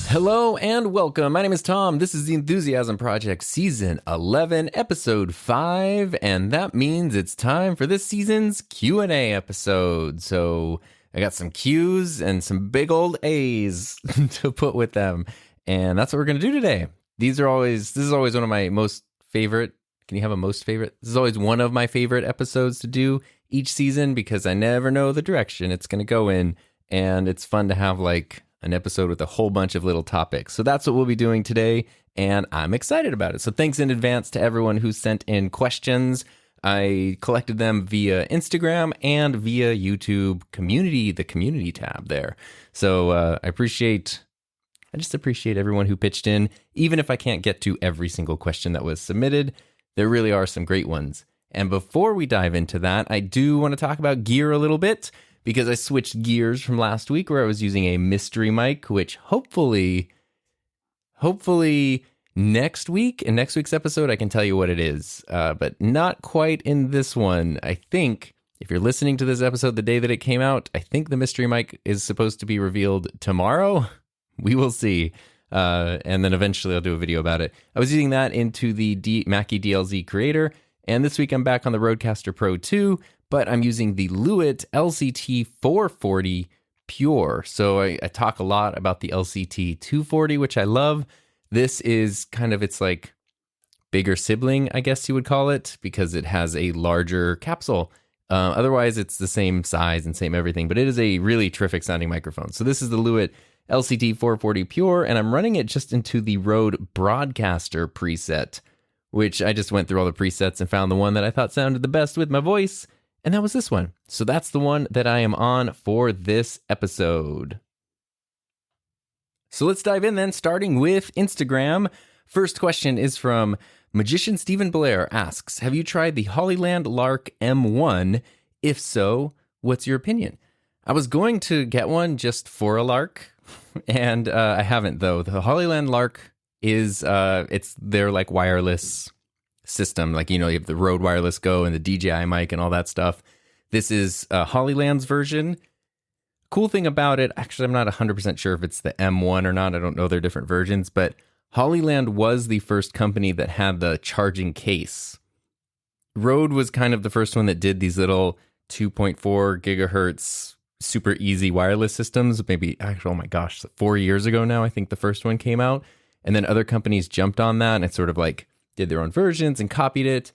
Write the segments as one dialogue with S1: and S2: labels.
S1: Hello and welcome. My name is Tom. This is the Enthusiasm Project Season 11, Episode 5, and that means it's time for this season's Q&A episode. So I got some Q's and some big old A's to put with them, and that's what we're going to do today. This is always one of my most favorite. Can you have a most favorite? This is always one of my favorite episodes to do each season because I never know the direction it's going to go in, and it's fun to have like an episode with a whole bunch of little topics. So that's what we'll be doing today, and I'm excited about it. So thanks in advance to everyone who sent in questions. I collected them via Instagram and via YouTube community, the community tab there. So I just appreciate everyone who pitched in, even if I can't get to every single question that was submitted. There really are some great ones. And before we dive into that, I do want to talk about gear a little bit, because I switched gears from last week where I was using a mystery mic, which hopefully next week, in next week's episode, I can tell you what it is, but not quite in this one. I think if you're listening to this episode the day that it came out, I think the mystery mic is supposed to be revealed tomorrow. We will see. And then eventually I'll do a video about it. I was using that into the Mackie DLZ Creator, and this week I'm back on the Rodecaster Pro 2, but I'm using the Lewitt LCT 440 Pure. So I talk a lot about the LCT 240, which I love. This is kind of its like bigger sibling, I guess you would call it, because it has a larger capsule. Otherwise, it's the same size and same everything, but it is a really terrific sounding microphone. So this is the Lewitt LCT 440 Pure, and I'm running it just into the Rode Broadcaster preset, which I just went through all the presets and found the one that I thought sounded the best with my voice. And that was this one. So that's the one that I am on for this episode. So let's dive in then, starting with Instagram. First question is from Magician Stephen Blair asks, have you tried the Hollyland Lark M1? If so, what's your opinion? I was going to get one just for a lark, and I haven't though. The Hollyland Lark is, it's their like wireless system, like, you have the Rode Wireless Go and the DJI mic and all that stuff. This is Hollyland's version. Cool thing about it, actually I'm not 100% sure if it's the M1 or not, I don't know their different versions, but Hollyland was the first company that had the charging case. Rode was kind of the first one that did these little 2.4 gigahertz super easy wireless systems, maybe, actually, oh my gosh, 4 years ago now I think the first one came out, and then other companies jumped on that and it sort of like did their own versions and copied it.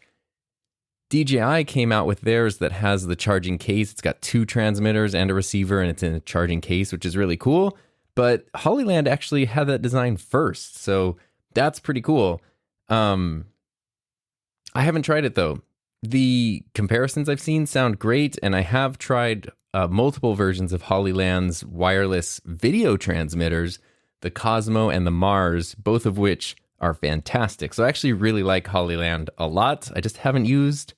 S1: DJI came out with theirs that has the charging case. It's got 2 transmitters and a receiver, and it's in a charging case, which is really cool. But Hollyland actually had that design first, so that's pretty cool. I haven't tried it, though. The comparisons I've seen sound great, and I have tried multiple versions of Hollyland's wireless video transmitters, the Cosmo and the Mars, both of which are fantastic. So I actually really like Hollyland a lot. I just haven't used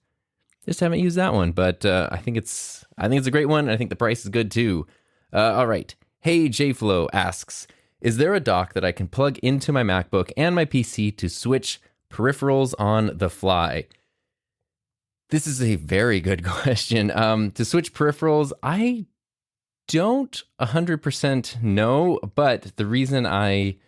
S1: that one, but I think it's a great one. I think the price is good too. All right. Hey, JFlow asks, is there a dock that I can plug into my MacBook and my PC to switch peripherals on the fly? This is a very good question. To switch peripherals, I don't 100% know, but the reason I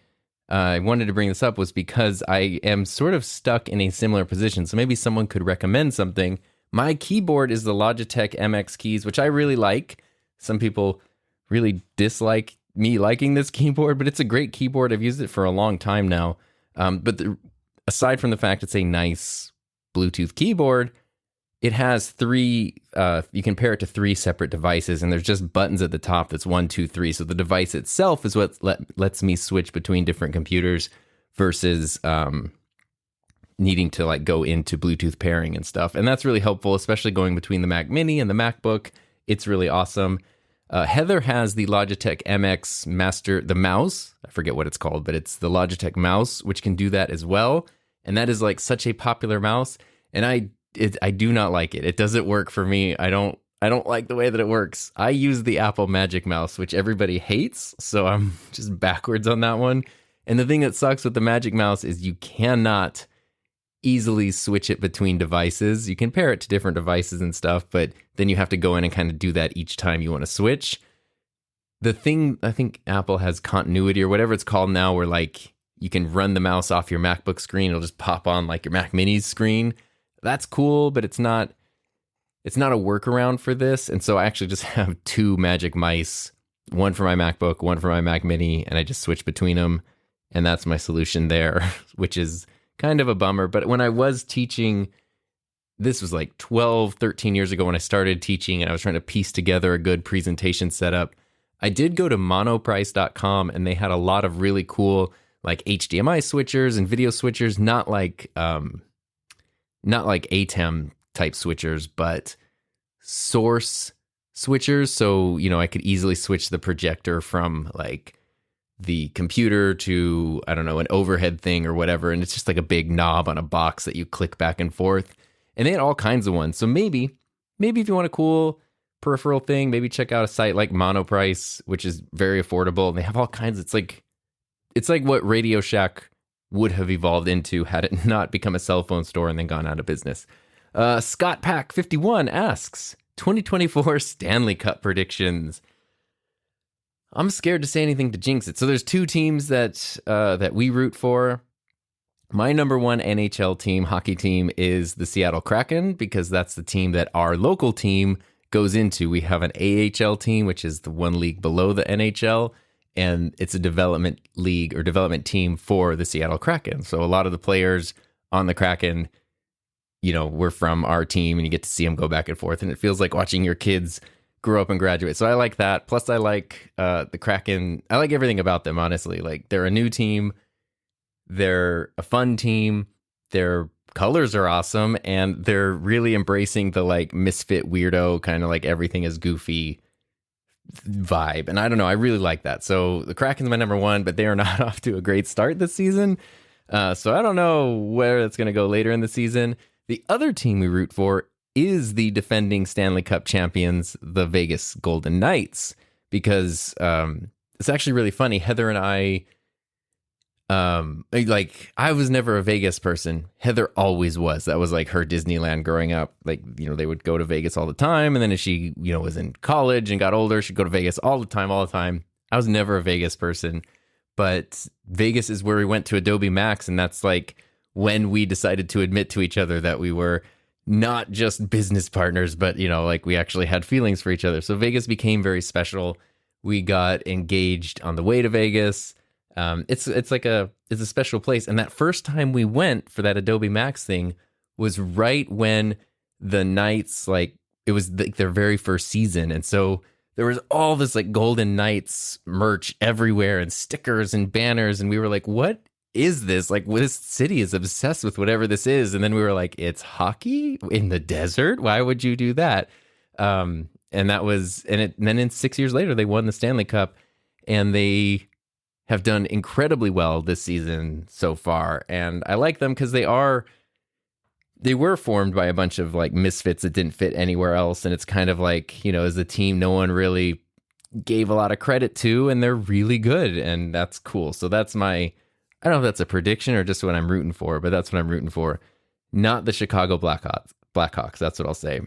S1: wanted to bring this up was because I am sort of stuck in a similar position. So maybe someone could recommend something. My keyboard is the Logitech MX keys, which I really like. Some people really dislike me liking this keyboard, but it's a great keyboard. I've used it for a long time now. Aside from the fact it's a nice Bluetooth keyboard, it has 3, you can pair it to 3 separate devices, and there's just buttons at the top that's 1, 2, 3. So the device itself is what lets me switch between different computers versus needing to like go into Bluetooth pairing and stuff. And that's really helpful, especially going between the Mac Mini and the MacBook. It's really awesome. Heather has the Logitech MX Master, the mouse. I forget what it's called, but it's the Logitech mouse, which can do that as well. and that is like such a popular mouse, and I do not like it. It doesn't work for me. I don't like the way that it works. I use the Apple Magic Mouse, which everybody hates, so I'm just backwards on that one. And the thing that sucks with the Magic Mouse is you cannot easily switch it between devices. You can pair it to different devices and stuff, but then you have to go in and kind of do that each time you want to switch. The thing, I think Apple has continuity or whatever it's called now, where like you can run the mouse off your MacBook screen. It'll just pop on like your Mac Mini's screen. That's cool, but it's not a workaround for this. And so I actually just have two Magic Mice, one for my MacBook, one for my Mac Mini, and I just switch between them. And that's my solution there, which is kind of a bummer. But when I was teaching, this was like 12, 13 years ago when I started teaching, and I was trying to piece together a good presentation setup. I did go to monoprice.com, and they had a lot of really cool like HDMI switchers and video switchers, not like ATEM type switchers, but source switchers. So, I could easily switch the projector from like the computer to, I don't know, an overhead thing or whatever. And it's just like a big knob on a box that you click back and forth. And they had all kinds of ones. So maybe if you want a cool peripheral thing, maybe check out a site like Monoprice, which is very affordable. And they have all kinds. It's like what Radio Shack would have evolved into had it not become a cell phone store and then gone out of business. Scott Pack 51 asks, 2024 Stanley Cup predictions. I'm scared to say anything to jinx it. So there's two teams that we root for. My number one NHL team, hockey team, is the Seattle Kraken, because that's the team that our local team goes into. We have an AHL team, which is the one league below the NHL, and it's a development league or development team for the Seattle Kraken. So a lot of the players on the Kraken, were from our team, and you get to see them go back and forth, and it feels like watching your kids grow up and graduate. So I like that. Plus I like the Kraken. I like everything about them, honestly. Like, they're a new team. They're a fun team. Their colors are awesome, and they're really embracing the like misfit weirdo kind of like everything is goofy vibe. And I don't know, I really like that. So the Kraken's my number one, but they are not off to a great start this season. So I don't know where it's going to go later in the season. The other team we root for is the defending Stanley Cup champions, the Vegas Golden Knights, because it's actually really funny. Heather and I, I was never a Vegas person. Heather always was. That was like her Disneyland growing up. Like, they would go to Vegas all the time. And then as she, was in college and got older, she'd go to Vegas all the time. I was never a Vegas person, but Vegas is where we went to Adobe Max. And that's like when we decided to admit to each other that we were not just business partners, but, we actually had feelings for each other. So Vegas became very special. We got engaged on the way to Vegas. It's a special place. And that first time we went for that Adobe Max thing was right when the Knights, it was their very first season. And so there was all this Golden Knights merch everywhere and stickers and banners. And we were like, what is this? This city is obsessed with whatever this is. And then we were like, it's hockey in the desert? Why would you do that? And then 6 years later, they won the Stanley Cup, and they have done incredibly well this season so far. And I like them because they were formed by a bunch of misfits that didn't fit anywhere else. And it's kind of as a team, no one really gave a lot of credit to, and they're really good. And that's cool. So that's I don't know if that's a prediction or just what I'm rooting for, but that's what I'm rooting for. Not the Chicago Blackhawks. That's what I'll say.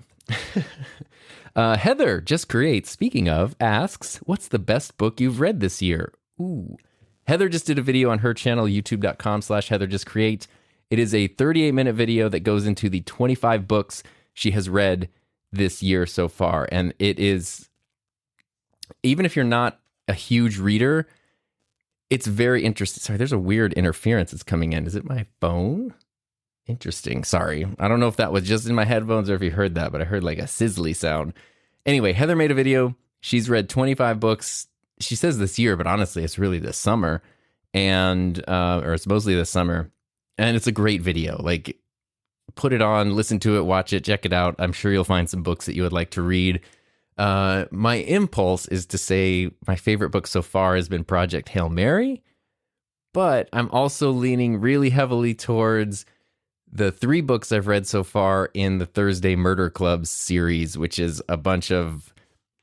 S1: Heather Just Create, speaking of, asks, what's the best book you've read this year? Ooh. Heather just did a video on her channel, youtube.com/HeatherJustCreate. It is a 38-minute video that goes into the 25 books she has read this year so far. And it is, even if you're not a huge reader, it's very interesting. Sorry, there's a weird interference that's coming in. Is it my phone? Interesting. Sorry. I don't know if that was just in my headphones or if you heard that, but I heard a sizzly sound. Anyway, Heather made a video. She's read 25 books. She says this year, but honestly, it's really this summer, and or it's mostly this summer. And it's a great video. Put it on, listen to it, watch it, check it out. I'm sure you'll find some books that you would like to read. My impulse is to say my favorite book so far has been Project Hail Mary, But I'm also leaning really heavily towards the 3 books I've read so far in the Thursday Murder Club series, which is a bunch of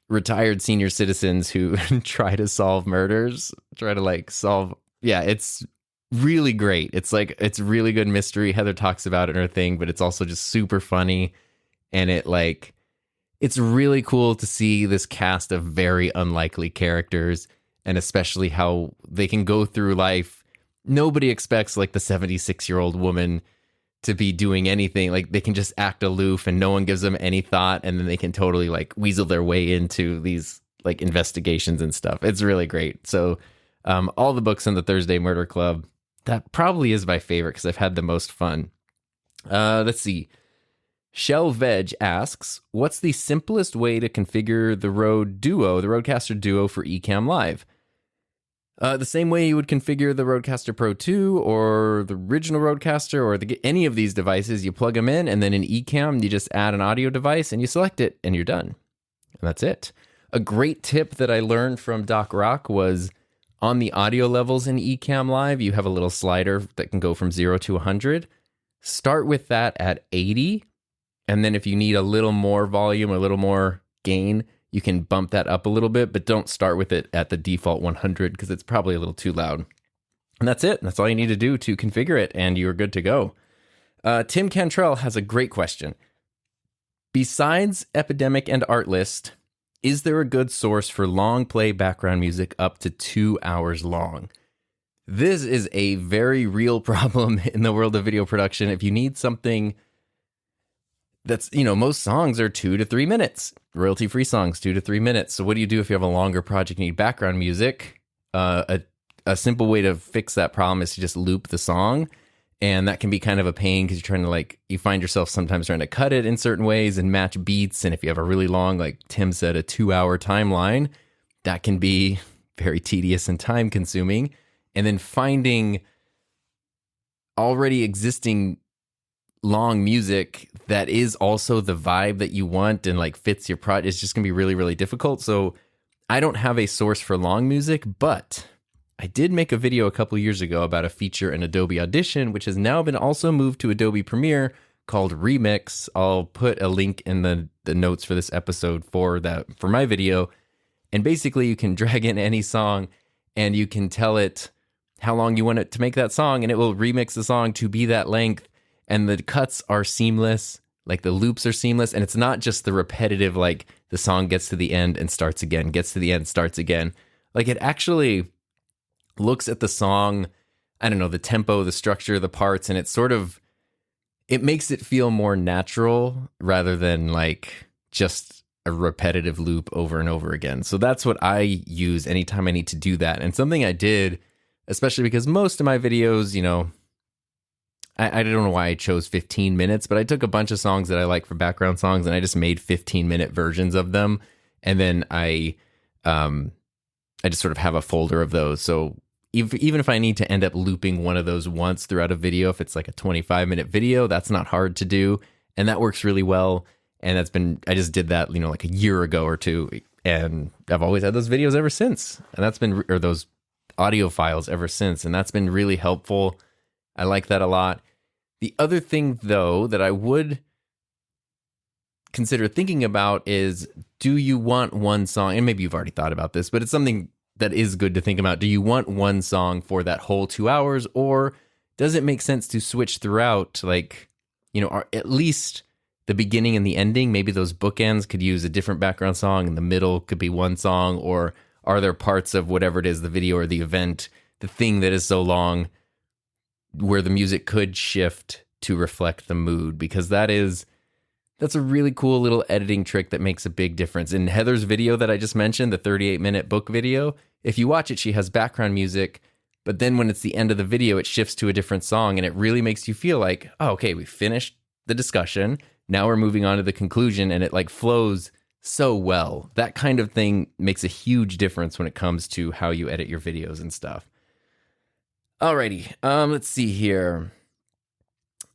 S1: retired senior citizens who try to solve murders, yeah, it's really great. It's really good mystery. Heather talks about it in her thing, but it's also just super funny. And it's really cool to see this cast of very unlikely characters, and especially how they can go through life. Nobody expects like the 76-year-old woman to be doing anything. Like, they can just act aloof and no one gives them any thought, and then they can totally like weasel their way into these like investigations and stuff. It's really great. So all the books in the Thursday Murder Club, that probably is my favorite because I've had the most fun. Let's see. Shell Veg asks, what's the simplest way to configure the Rodecaster Duo for Ecamm Live? The same way you would configure the Rodecaster Pro 2 or the original Rodecaster or any of these devices. You plug them in, and then in Ecamm, you just add an audio device and you select it, and you're done. And that's it. A great tip that I learned from Doc Rock was on the audio levels in Ecamm Live, you have a little slider that can go from 0 to 100. Start with that at 80, and then if you need a little more volume, a little more gain, you can bump that up a little bit, but don't start with it at the default 100 because it's probably a little too loud. And that's it. That's all you need to do to configure it, and you're good to go. Tim Cantrell has a great question. Besides Epidemic and Artlist, is there a good source for long play background music up to 2 hours long? This is a very real problem in the world of video production. If you need something that's, most songs are 2 to 3 minutes. Royalty-free songs, 2 to 3 minutes. So what do you do if you have a longer project and need background music? A simple way to fix that problem is to just loop the song. And that can be kind of a pain because you're trying to you find yourself sometimes trying to cut it in certain ways and match beats. And if you have a really long, like Tim said, a 2-hour timeline, that can be very tedious and time consuming. And then finding already existing long music that is also the vibe that you want and fits your project is just gonna be really, really difficult. So I don't have a source for long music, but I did make a video a couple years ago about a feature in Adobe Audition, which has now been also moved to Adobe Premiere, called Remix. I'll put a link in the notes for this episode for my video. And basically you can drag in any song and you can tell it how long you want it to make that song, and it will remix the song to be that length. And the cuts are seamless, the loops are seamless, and it's not just the repetitive, the song gets to the end and starts again, gets to the end, starts again. It actually looks at the song, I don't know, the tempo, the structure, the parts, and it makes it feel more natural rather than just a repetitive loop over and over again. So that's what I use anytime I need to do that. And something I did, especially because most of my videos, I don't know why I chose 15 minutes, but I took a bunch of songs that I like for background songs and I just made 15-minute versions of them. And then I just sort of have a folder of those. So even if I need to end up looping one of those once throughout a video, if it's a 25-minute video, that's not hard to do. And that works really well. And I just did that, a year ago or two. And I've always had those videos ever since. And or those audio files ever since. And that's been really helpful. I like that a lot. The other thing, though, that I would consider thinking about is, do you want one song? And maybe you've already thought about this, but it's something that is good to think about. Do you want one song for that whole 2 hours, or does it make sense to switch throughout, or at least the beginning and the ending? Maybe those bookends could use a different background song, and the middle could be one song, or are there parts of whatever it is, the video or the event, the thing that is so long, where the music could shift to reflect the mood? Because that's a really cool little editing trick that makes a big difference. In Heather's video that I just mentioned, the 38-minute book video, if you watch it, she has background music, but then when it's the end of the video, it shifts to a different song, and it really makes you feel like, oh, okay, we finished the discussion, now we're moving on to the conclusion, and it flows so well. That kind of thing makes a huge difference when it comes to how you edit your videos and stuff. Alrighty, let's see here.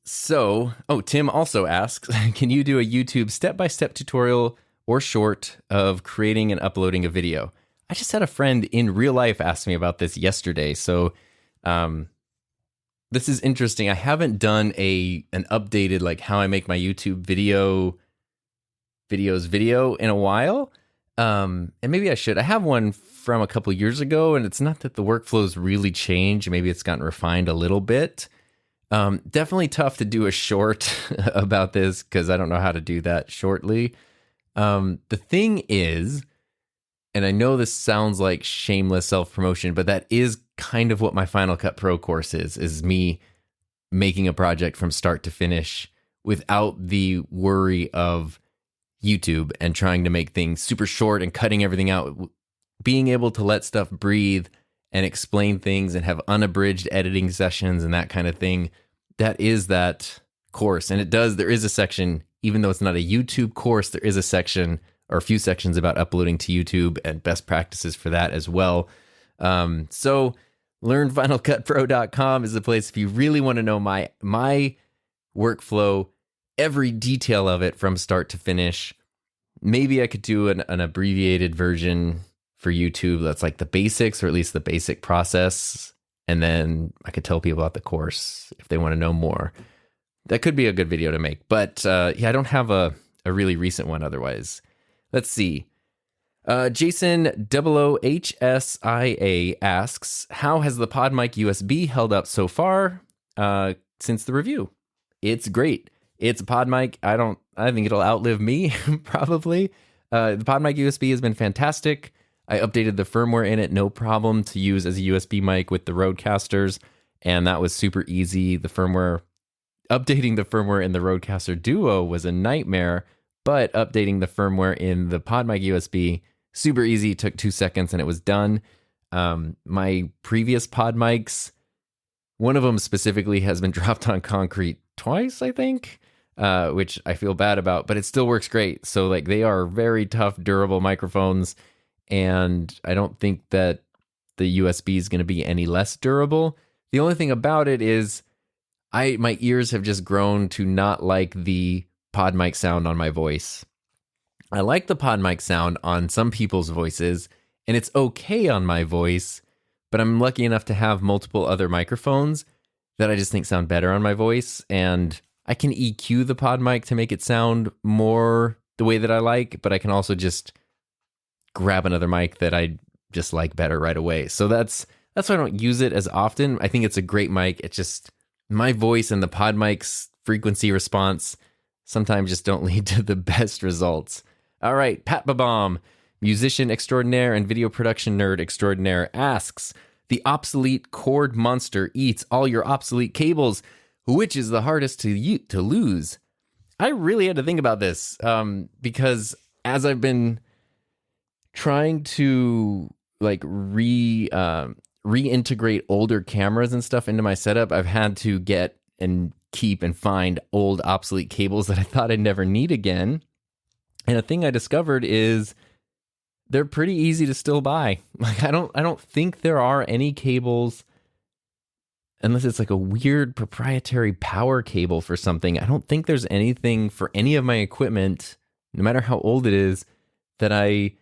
S1: So, Tim also asks, can you do a YouTube step-by-step tutorial or short of creating and uploading a video? I just had a friend in real life ask me about this yesterday. So This is interesting. I haven't done an updated like how I make my YouTube video in a while. And maybe I should. I have one from a couple years ago, and it's not that the workflow's really changed. Maybe it's gotten refined a little bit. Definitely tough to do a short about this because I don't know how to do that shortly. The thing is, and I know this sounds like shameless self-promotion, but that is kind of what my Final Cut Pro course is me making a project from start to finish without the worry of YouTube and trying to make things super short and cutting everything out. Being able to let stuff breathe and explain things and have unabridged editing sessions and that kind of thing. That is that course. And there is a section, even though it's not a YouTube course, there is a section or a few sections about uploading to YouTube and best practices for that as well. So learnfinalcutpro.com is the place if you really want to know my workflow, every detail of it from start to finish. Maybe I could do an abbreviated version for YouTube that's like the basics, or at least the basic process. And then I could tell people about the course if they want to know more. That could be a good video to make. But I don't have a really recent one otherwise. Let's see. Jason 00HSIA asks, how has the PodMic USB held up so far since the review? It's great. It's a PodMic. I think it'll outlive me, probably. The PodMic USB has been fantastic. I updated the firmware in it, no problem, to use as a USB mic with the Roadcasters, and that was super easy. Updating the firmware in the Roadcaster Duo was a nightmare, but updating the firmware in the PodMic USB, super easy, took 2 seconds and it was done. My previous PodMics, one of them specifically has been dropped on concrete twice, I think, which I feel bad about, but it still works great. So like they are very tough, durable microphones, and I don't think that the USB is going to be any less durable. The only thing about it is my ears have just grown to not like the PodMic sound on my voice. I like the PodMic sound on some people's voices, and it's okay on my voice, but I'm lucky enough to have multiple other microphones that I just think sound better on my voice, and I can EQ the PodMic to make it sound more the way that I like, but I can also just grab another mic that I just like better right away. So that's why I don't use it as often. I think it's a great mic. It's just my voice and the PodMic's frequency response sometimes just don't lead to the best results. All right, Pat Babam, musician extraordinaire and video production nerd extraordinaire, asks, the obsolete cord monster eats all your obsolete cables. Which is the hardest to lose? I really had to think about this because as I've been trying to like reintegrate older cameras and stuff into my setup, I've had to get and keep and find old obsolete cables that I thought I'd never need again. And a thing I discovered is they're pretty easy to still buy. Like I don't think there are any cables, unless it's like a weird proprietary power cable for something. I don't think there's anything for any of my equipment, no matter how old it is, that I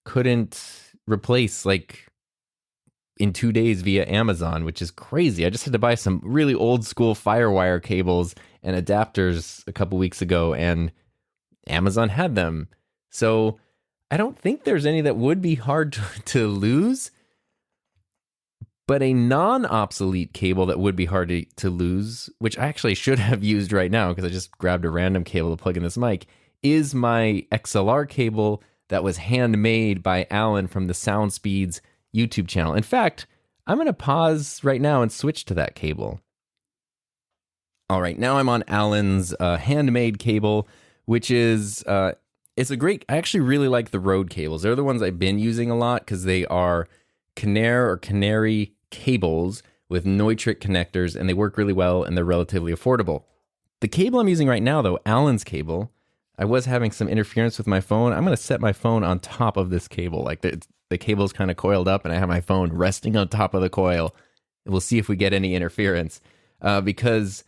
S1: couldn't replace like in 2 days via Amazon, which is crazy. I just had to buy some really old school Firewire cables and adapters a couple weeks ago, and Amazon had them. So I don't think there's any that would be hard to lose. But a non-obsolete cable that would be hard to lose, which I actually should have used right now because I just grabbed a random cable to plug in this mic, is my XLR cable that was handmade by Alan from the Sound Speeds YouTube channel. In fact, I'm going to pause right now and switch to that cable. All right, now I'm on Alan's handmade cable, which is, it's a great, I actually really like the Rode cables. They're the ones I've been using a lot because they are Canary cables with Neutrik connectors, and they work really well and they're relatively affordable. The cable I'm using right now, though, Alan's cable, I was having some interference with my phone. I'm going to set my phone on top of this cable. Like the cable's kind of coiled up and I have my phone resting on top of the coil. And we'll see if we get any interference because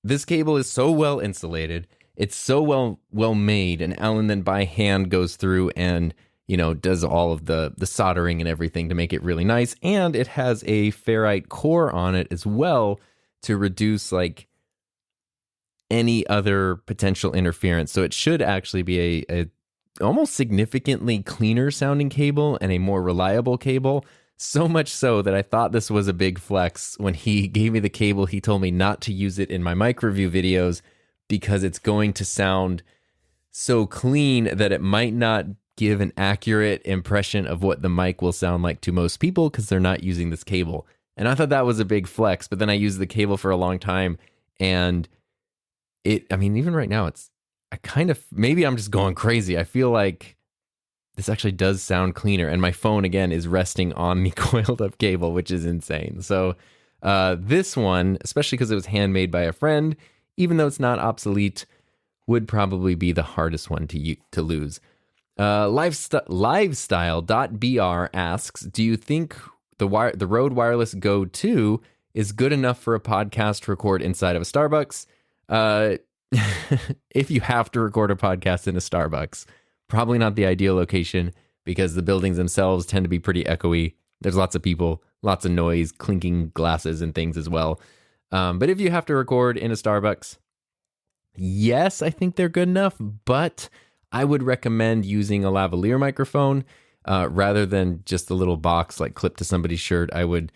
S1: this cable is so well insulated. It's so well made, and Alan then by hand goes through and does all of the soldering and everything to make it really nice. And it has a ferrite core on it as well to reduce like any other potential interference. So it should actually be a almost significantly cleaner sounding cable and a more reliable cable. So much so that I thought this was a big flex. When he gave me the cable, he told me not to use it in my mic review videos because it's going to sound so clean that it might not give an accurate impression of what the mic will sound like to most people because they're not using this cable. And I thought that was a big flex, but then I used the cable for a long time, and even right now, maybe I'm just going crazy. I feel like this actually does sound cleaner, and my phone, again, is resting on the coiled up cable, which is insane. So this one, especially because it was handmade by a friend, even though it's not obsolete, would probably be the hardest one to lose. Livestyle.br asks, do you think the Rode Wireless Go 2 is good enough for a podcast to record inside of a Starbucks? If you have to record a podcast in a Starbucks, probably not the ideal location because the buildings themselves tend to be pretty echoey. There's lots of people, lots of noise, clinking glasses and things as well. But if you have to record in a Starbucks, yes, I think they're good enough, but I would recommend using a lavalier microphone rather than just a little box like clipped to somebody's shirt. I would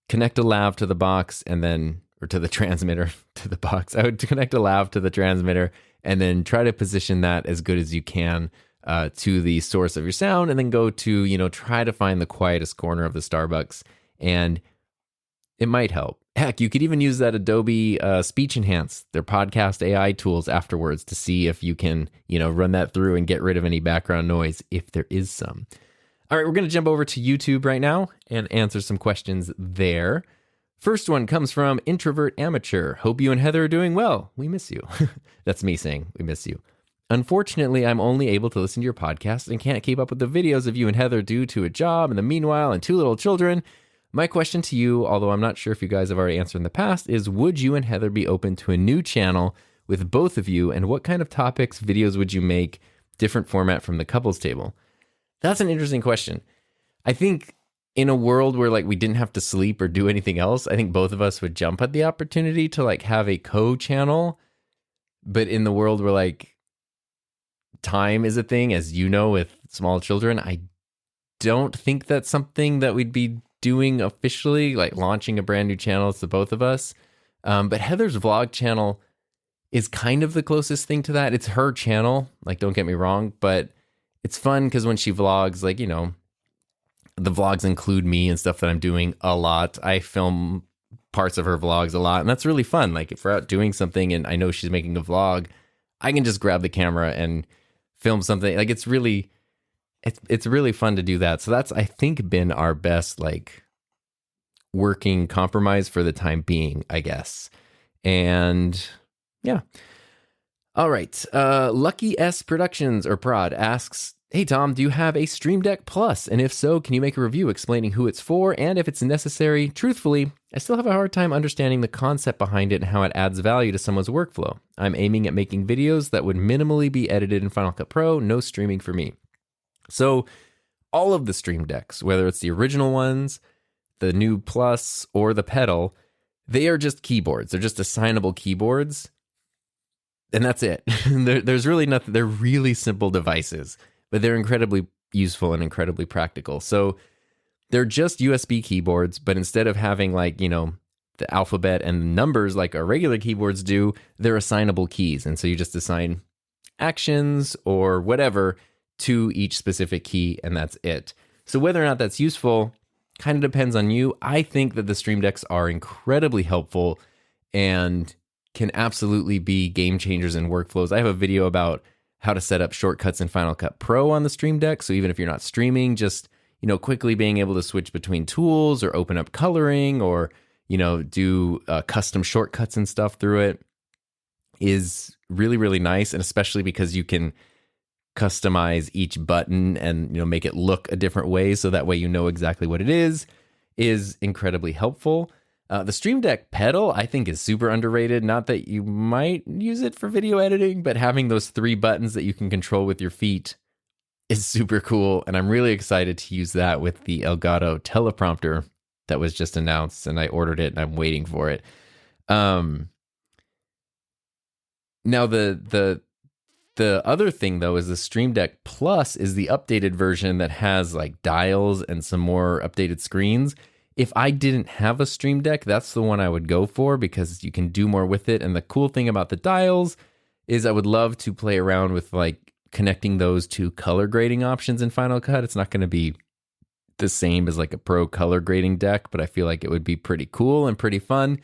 S1: connect a lav to the box or to the transmitter to the box. I would connect a lav to the transmitter and then try to position that as good as you can to the source of your sound, and then go to, try to find the quietest corner of the Starbucks, and it might help. Heck, you could even use that Adobe Speech Enhance, their podcast AI tools afterwards to see if you can, run that through and get rid of any background noise if there is some. All right, we're going to jump over to YouTube right now and answer some questions there. First one comes from Introvert Amateur. Hope you and Heather are doing well. We miss you. That's me saying we miss you. Unfortunately, I'm only able to listen to your podcast and can't keep up with the videos of you and Heather due to a job in the meanwhile and 2 little children. My question to you, although I'm not sure if you guys have already answered in the past, is would you and Heather be open to a new channel with both of you, and what kind of topics, videos would you make, different format from the couples table? That's an interesting question. I think in a world where we didn't have to sleep or do anything else, I think both of us would jump at the opportunity to have a co-channel. But in the world where time is a thing, as you know, with small children, I don't think that's something that we'd be doing officially, launching a brand new channel to both of us. But Heather's vlog channel is kind of the closest thing to that. It's her channel, don't get me wrong, but it's fun because when she vlogs, the vlogs include me and stuff that I'm doing a lot. I film parts of her vlogs a lot, and that's really fun. If we're out doing something and I know she's making a vlog, I can just grab the camera and film something. It's really fun to do that. So that's, I think, been our best working compromise for the time being, I guess. And yeah. All right. Lucky S Productions or Prod asks, hey, Tom, do you have a Stream Deck Plus? And if so, can you make a review explaining who it's for and if it's necessary? Truthfully, I still have a hard time understanding the concept behind it and how it adds value to someone's workflow. I'm aiming at making videos that would minimally be edited in Final Cut Pro, no streaming for me. So all of the Stream Decks, whether it's the original ones, the new Plus, or the Pedal, they are just keyboards. They're just assignable keyboards. And that's it. There's really nothing. They're really simple devices, but they're incredibly useful and incredibly practical. So they're just USB keyboards, but instead of having the alphabet and numbers like our regular keyboards do, they're assignable keys. And so you just assign actions or whatever to each specific key, and that's it. So whether or not that's useful kind of depends on you. I think that the Stream Decks are incredibly helpful and can absolutely be game changers in workflows. I have a video about how to set up shortcuts in Final Cut Pro on the Stream Deck. So even if you're not streaming, just, quickly being able to switch between tools or open up coloring or, do custom shortcuts and stuff through it is really, really nice. And especially because you can customize each button and, make it look a different way. So that way, exactly what it is incredibly helpful. The Stream Deck pedal, I think, is super underrated. Not that you might use it for video editing, but having those 3 buttons that you can control with your feet is super cool, and I'm really excited to use that with the Elgato teleprompter that was just announced, and I ordered it and I'm waiting for it. Now the other thing though is the Stream Deck Plus is the updated version that has like dials and some more updated screens. If I didn't have a Stream Deck, that's the one I would go for because you can do more with it. And the cool thing about the dials is I would love to play around with like connecting those to color grading options in Final Cut. It's not going to be the same as like a pro color grading deck, but I feel like it would be pretty cool and pretty fun.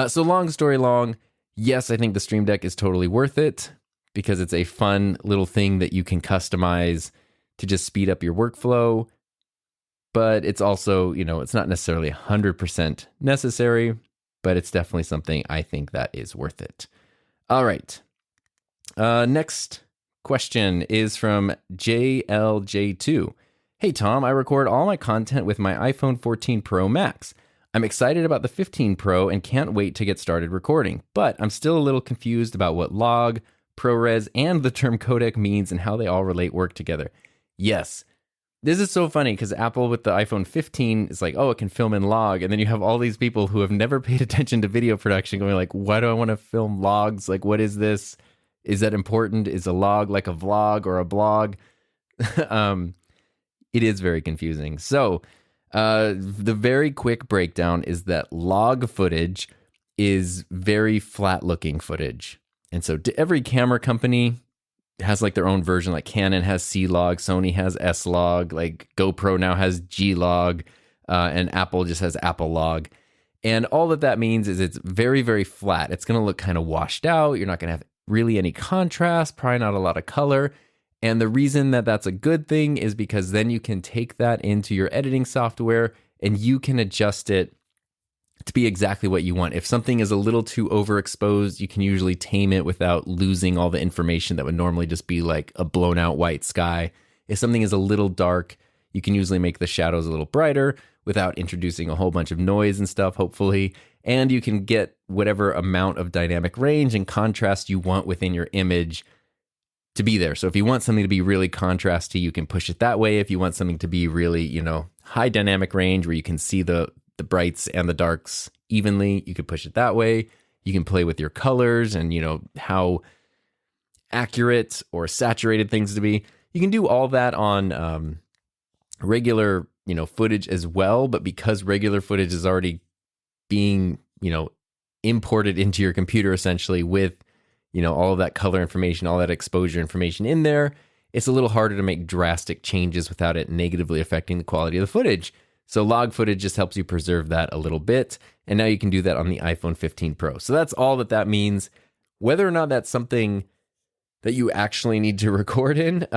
S1: So long story long, yes, I think the Stream Deck is totally worth it because it's a fun little thing that you can customize to just speed up your workflow. But it's also, it's not necessarily 100% necessary, but it's definitely something I think that is worth it. All right. Next question is from JLJ2. Hey, Tom, I record all my content with my iPhone 14 Pro Max. I'm excited about the 15 Pro and can't wait to get started recording, but I'm still a little confused about what log, ProRes, and the term codec means and how they all work together. Yes. This is so funny because Apple with the iPhone 15 is like, oh, it can film in log. And then you have all these people who have never paid attention to video production going like, why do I want to film logs? Like, what is this? Is that important? Is a log like a vlog or a blog? It is very confusing. So the very quick breakdown is that log footage is very flat looking footage. And so every camera company has like their own version, like Canon has C-Log, Sony has S-Log, like GoPro now has G-Log, and Apple just has Apple Log. And all that means is it's very, very flat. It's going to look kind of washed out. You're not going to have really any contrast, probably not a lot of color. And the reason that that's a good thing is because then you can take that into your editing software and you can adjust it to be exactly what you want. If something is a little too overexposed, you can usually tame it without losing all the information that would normally just be like a blown out white sky. If something is a little dark, you can usually make the shadows a little brighter without introducing a whole bunch of noise and stuff, hopefully. And you can get whatever amount of dynamic range and contrast you want within your image to be there. So if you want something to be really contrasty, you can push it that way. If you want something to be really, high dynamic range where you can see the brights and the darks evenly, you can push it that way. You can play with your colors and, how accurate or saturated things to be. You can do all that on regular, footage as well. But because regular footage is already being, imported into your computer essentially with, all of that color information, all that exposure information in there, it's a little harder to make drastic changes without it negatively affecting the quality of the footage. So log footage just helps you preserve that a little bit. And now you can do that on the iPhone 15 Pro. So that's all that means. Whether or not that's something that you actually need to record in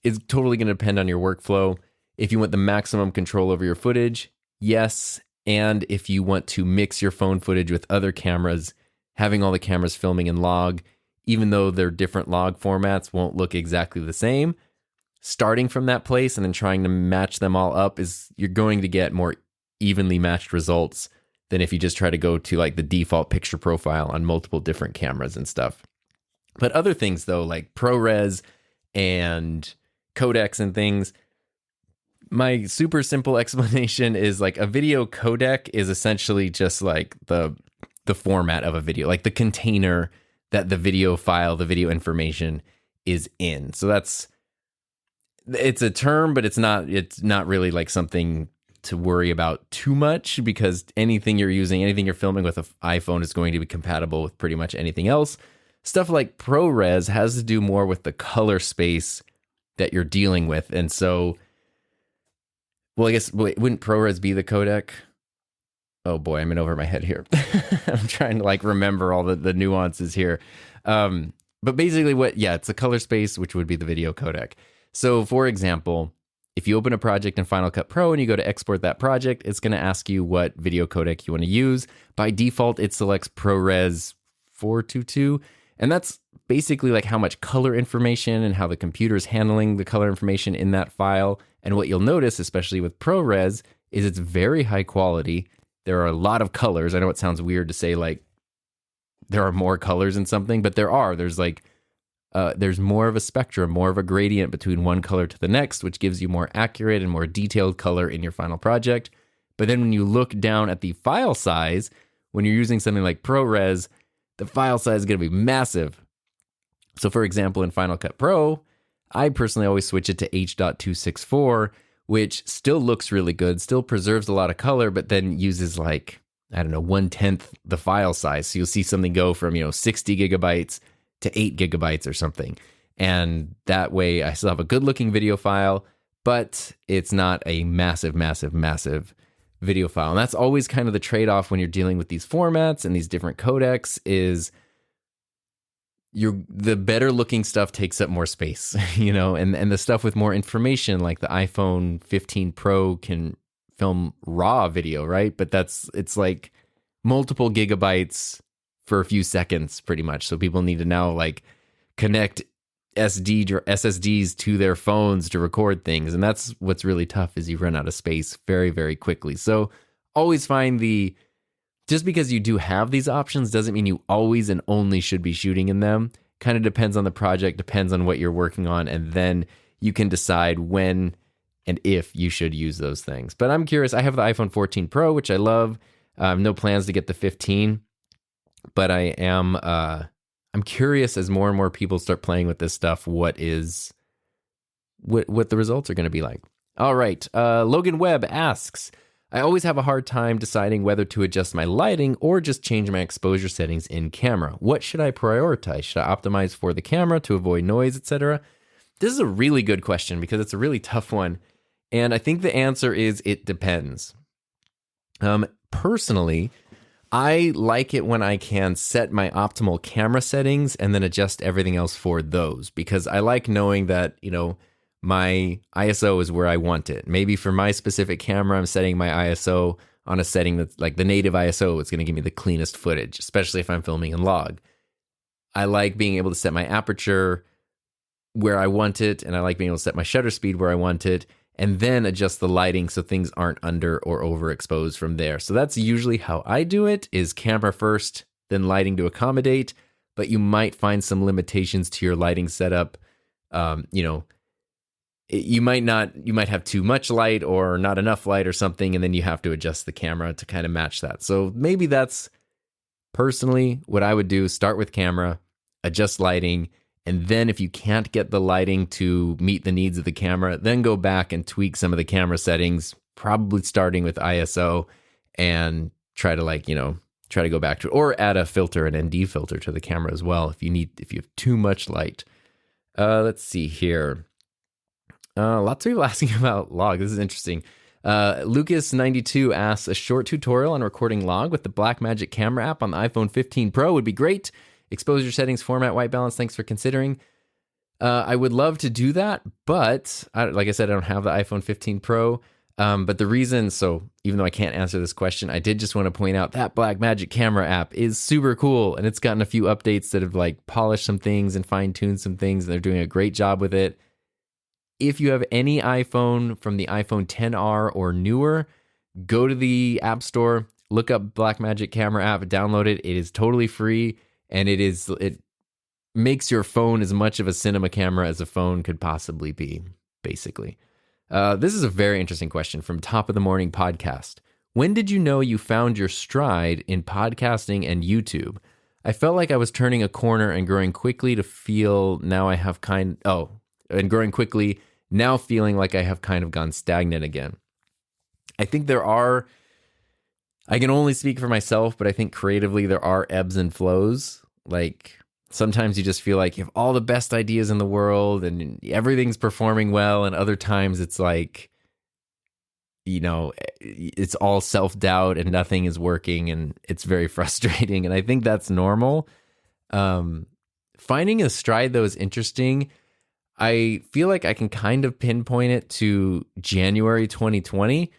S1: is totally going to depend on your workflow. If you want the maximum control over your footage, yes. And if you want to mix your phone footage with other cameras, having all the cameras filming in log, even though they're different log formats, won't look exactly the same. Starting from that place and then trying to match them all up you're going to get more evenly matched results than if you just try to go to like the default picture profile on multiple different cameras and stuff. But other things though, like ProRes and codecs and things, my super simple explanation is like a video codec is essentially just like the format of a video, like the container that the video file, the video information is in. So it's a term, but it's not really like something to worry about too much because anything you're filming with an iPhone is going to be compatible with pretty much anything else. Stuff like ProRes has to do more with the color space that you're dealing with. And so, well, I guess, wouldn't ProRes be the codec? Oh boy, I'm in over my head here. I'm trying to like remember all the nuances here. But basically it's a color space, which would be the video codec. So for example, if you open a project in Final Cut Pro and you go to export that project, it's going to ask you what video codec you want to use. By default, it selects ProRes 422. And that's basically like how much color information and how the computer is handling the color information in that file. And what you'll notice, especially with ProRes, is it's very high quality. There are a lot of colors. I know it sounds weird to say like there are more colors in something, but there's like there's more of a spectrum, more of a gradient between one color to the next, which gives you more accurate and more detailed color in your final project. But then when you look down at the file size, when you're using something like ProRes, the file size is going to be massive. So for example, in Final Cut Pro, I personally always switch it to H.264, which still looks really good, still preserves a lot of color, but then uses like, I don't know, 1/10 the file size. So you'll see something go from, 60 gigabytes to 8 gigabytes or something. And that way I still have a good looking video file, but it's not a massive, massive, massive video file. And that's always kind of the trade-off when you're dealing with these formats and these different codecs is the better looking stuff takes up more space, and the stuff with more information, like the iPhone 15 Pro can film raw video, right? But it's like multiple gigabytes for a few seconds pretty much. So people need to now like connect SSDs to their phones to record things. And that's what's really tough is you run out of space very, very quickly. So always find just because you do have these options doesn't mean you always and only should be shooting in them. Kind of depends on the project, depends on what you're working on, and then you can decide when and if you should use those things. But I'm curious, I have the iPhone 14 Pro, which I love. No plans to get the 15, but I'm curious as more and more people start playing with this stuff, what the results are going to be like. All right, Logan Webb asks, I always have a hard time deciding whether to adjust my lighting or just change my exposure settings in camera. What should I prioritize? Should I optimize for the camera to avoid noise, etc.? This is a really good question because it's a really tough one. And I think the answer is it depends. Personally, I like it when I can set my optimal camera settings and then adjust everything else for those, because I like knowing that, my ISO is where I want it. Maybe for my specific camera, I'm setting my ISO on a setting that's like the native ISO. It's going to give me the cleanest footage, especially if I'm filming in log. I like being able to set my aperture where I want it, and I like being able to set my shutter speed where I want it, and then adjust the lighting so things aren't under or overexposed from there. So that's usually how I do it, is camera first, then lighting to accommodate, but you might find some limitations to your lighting setup. You might have too much light or not enough light or something, and then you have to adjust the camera to kind of match that. So maybe that's personally what I would do. Start with camera, adjust lighting, and then if you can't get the lighting to meet the needs of the camera, then go back and tweak some of the camera settings, probably starting with ISO, and try to go back to it, or add a filter, an ND filter to the camera as well if you have too much light. Let's see here. Lots of people asking about log. This is interesting. Lucas92 asks, a short tutorial on recording log with the Blackmagic camera app on the iPhone 15 Pro would be great. Exposure settings, format, white balance. Thanks for considering. I would love to do that, but like I said, I don't have the iPhone 15 Pro. But the reason, so even though I can't answer this question, I did just want to point out that Blackmagic camera app is super cool, and it's gotten a few updates that have like polished some things and fine-tuned some things, and they're doing a great job with it. If you have any iPhone from the iPhone XR or newer, go to the App Store, look up Blackmagic camera app, download it. It is totally free, and it makes your phone as much of a cinema camera as a phone could possibly be, basically. This is a very interesting question from Top of the Morning Podcast. When did you know you found your stride in podcasting and YouTube? I felt like I was turning a corner and growing quickly now feeling like I have kind of gone stagnant again. I think I can only speak for myself, but I think creatively there are ebbs and flows. Like sometimes you just feel like you have all the best ideas in the world and everything's performing well. And other times it's like, it's all self-doubt and nothing is working and it's very frustrating. And I think that's normal. Finding a stride though is interesting. I feel like I can kind of pinpoint it to January 2020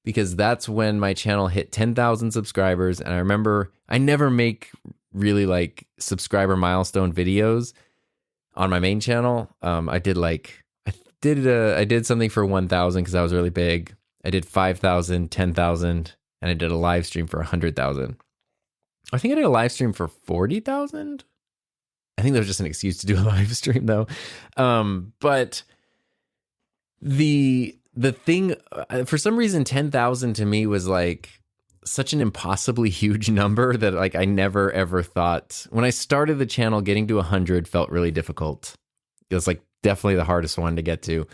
S1: because that's when my channel hit 10,000 subscribers. And I remember I never make really like subscriber milestone videos on my main channel. I did something for 1,000 because I was really big. I did 5,000, 10,000, and I did a live stream for 100,000. I think I did a live stream for 40,000. I think that was just an excuse to do a live stream though. But the thing, for some reason, 10,000 to me was like such an impossibly huge number that like I never ever thought. When I started the channel, getting to 100 felt really difficult. It was like definitely the hardest one to get to.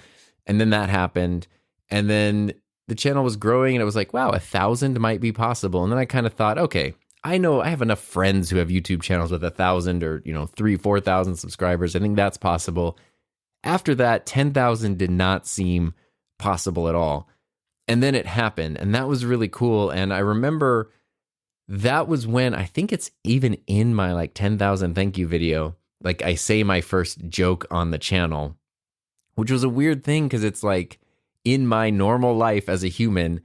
S1: And then that happened. And then the channel was growing and it was like, wow, 1,000 might be possible. And then I kind of thought, okay, I know I have enough friends who have YouTube channels with 1,000 or, 3,000-4,000 subscribers. I think that's possible. After that, 10,000 did not seem possible at all. And then it happened, and that was really cool. And I remember that was when, I think it's even in my like 10,000 thank you video, like I say my first joke on the channel, which was a weird thing because it's like in my normal life as a human,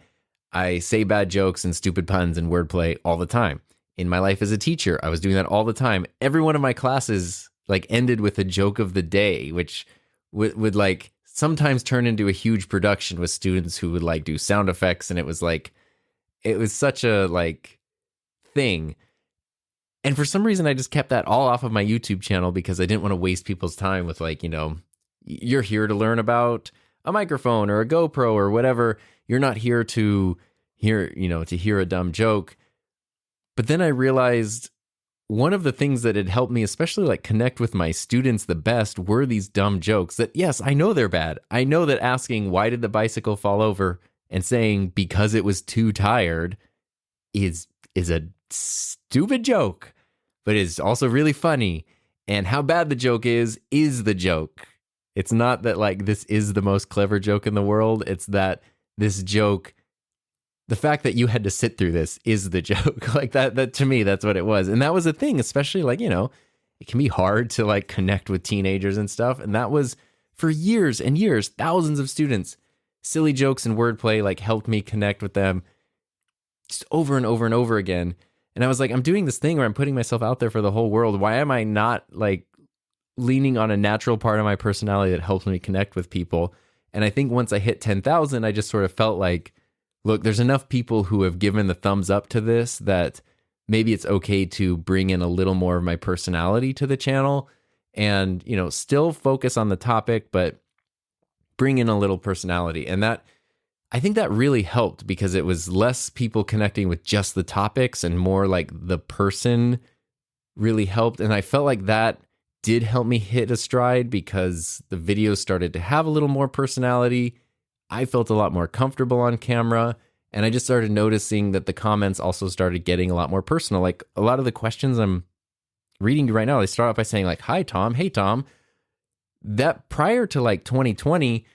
S1: I say bad jokes and stupid puns and wordplay all the time. In my life as a teacher, I was doing that all the time. Every one of my classes like ended with a joke of the day, which would like sometimes turn into a huge production with students who would like do sound effects. And it was such a like thing. And for some reason, I just kept that all off of my YouTube channel because I didn't want to waste people's time with like, you're here to learn about a microphone or a GoPro or whatever. You're not here to hear a dumb joke. But then I realized one of the things that had helped me, especially like connect with my students the best, were these dumb jokes that, yes, I know they're bad. I know that asking, why did the bicycle fall over, and saying, because it was too tired, is a stupid joke, but is also really funny. And how bad the joke is the joke. It's not that like this is the most clever joke in the world. It's that this joke, the fact that you had to sit through this is the joke. Like that to me, that's what it was. And that was a thing, especially like, it can be hard to like connect with teenagers and stuff. And that was for years and years, thousands of students, silly jokes and wordplay like helped me connect with them just over and over and over again. And I was like, I'm doing this thing where I'm putting myself out there for the whole world. Why am I not like leaning on a natural part of my personality that helps me connect with people? And I think once I hit 10,000, I just sort of felt like, look, there's enough people who have given the thumbs up to this that maybe it's okay to bring in a little more of my personality to the channel and, still focus on the topic, but bring in a little personality. And that, I think that really helped because it was less people connecting with just the topics and more like the person really helped. And I felt like that did help me hit a stride because the videos started to have a little more personality. I felt a lot more comfortable on camera, and I just started noticing that the comments also started getting a lot more personal. Like a lot of the questions I'm reading right now, they start off by saying like, hi, Tom. Hey, Tom. That prior to like 2020,